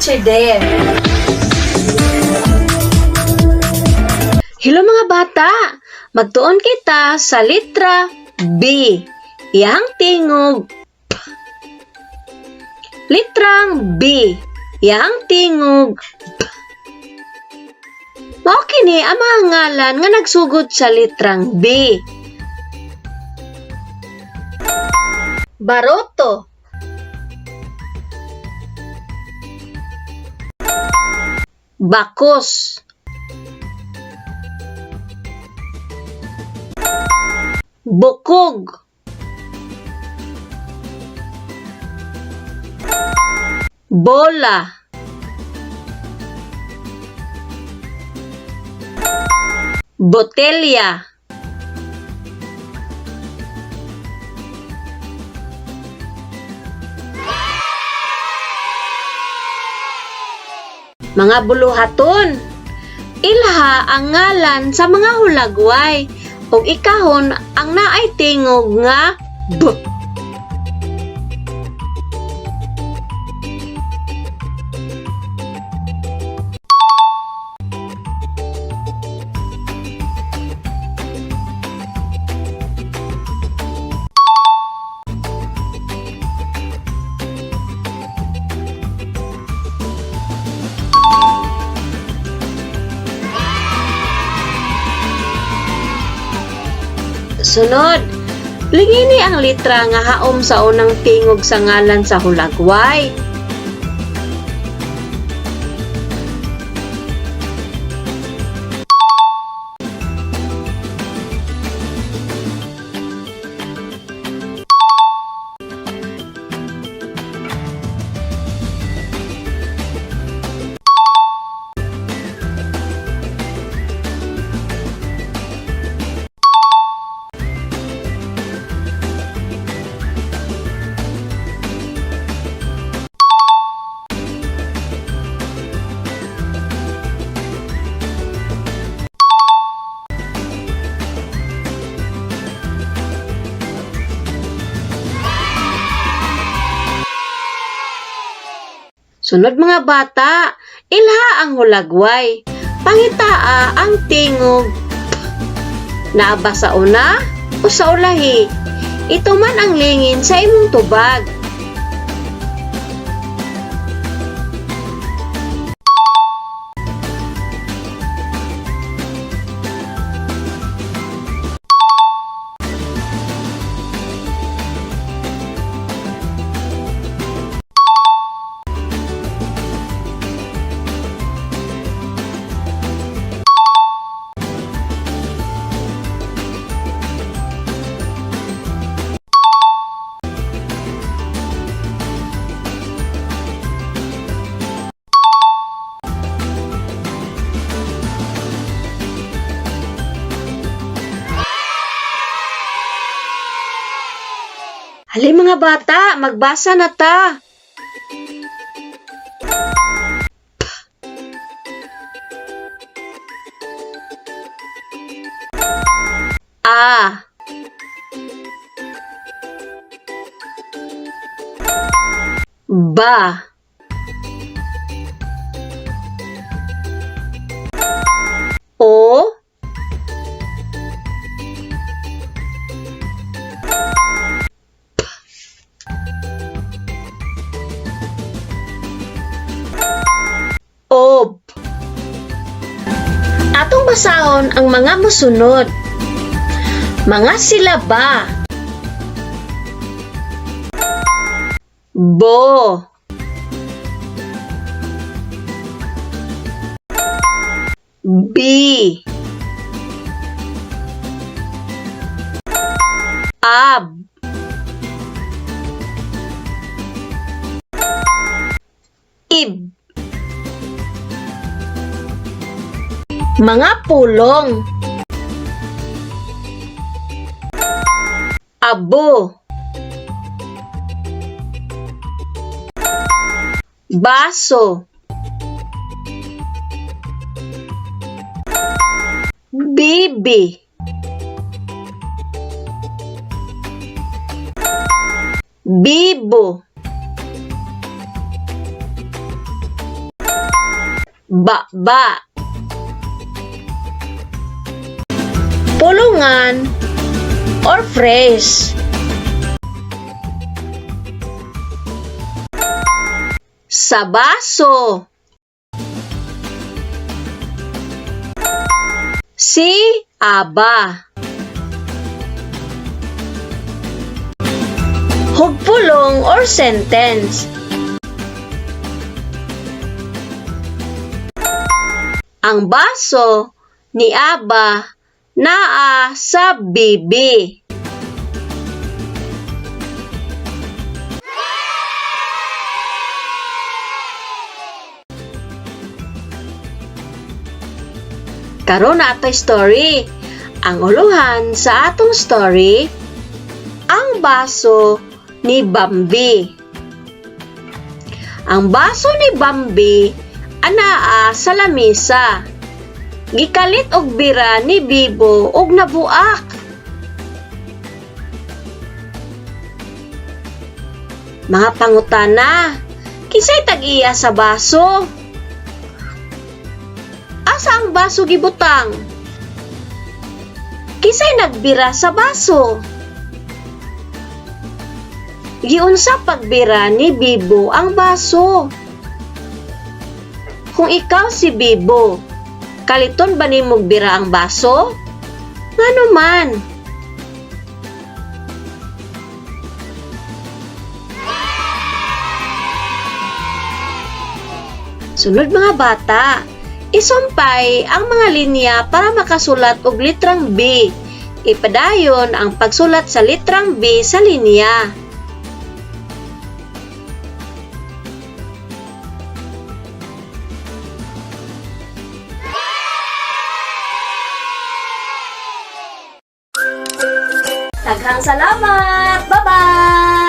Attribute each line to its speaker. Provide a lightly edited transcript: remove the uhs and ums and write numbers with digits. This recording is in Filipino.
Speaker 1: answer there.
Speaker 2: Hello mga bata, magtuon kita sa litra B. Yang tingog P. Litrang B. Yang tingog P. Mao kini ang mga ngalan nga nagsugod sa litrang B. Baroto, bakos, bukog, bola, botelya, mga buluhaton. Ilha ang ngalan sa mga hulagway ug ikahon ang naay tingog nga B. Sunod, lingini ang litra nga haom sa unang tingog sa ngalan sa hulagway. Sunod mga bata, ilha ang hulagway. Pangitaa ang tingog P. Naaba sa una o sa ulahi. Ito man ang lingin sa imong tubag. Hali mga bata, magbasa na ta. A. Ba. O. Ob. Atong basahon ang mga mosunod. Mga silaba. Bo. Bi. Ab. Ib. Mga pulong. Abo. Baso. Bibi. Bibo. Ba-ba. Pulungan or phrase. Sa baso. Si Aba. Hugpulong or sentence. Ang baso ni Aba naa sa bibi. Karon na ato'y story. Ang uluhan sa atong story, ang baso ni Bambi. Ang baso ni Bambi anaa sa lamisa. Gikalit og bira ni Bibo og nabuak. Mga pangutana, kisay tag-iya sa baso? Asa ang baso gibutang? Kisay nagbira sa baso? Giunsa pagbira ni Bibo ang baso? Kung ikaw si Bibo, kaliton ba nimong bira ang baso? Ngano man? Sunod mga bata, isumpay ang mga linya para makasulat og litrang B. Ipadayon ang pagsulat sa litrang B sa linya. Daghang salamat! Bye-bye!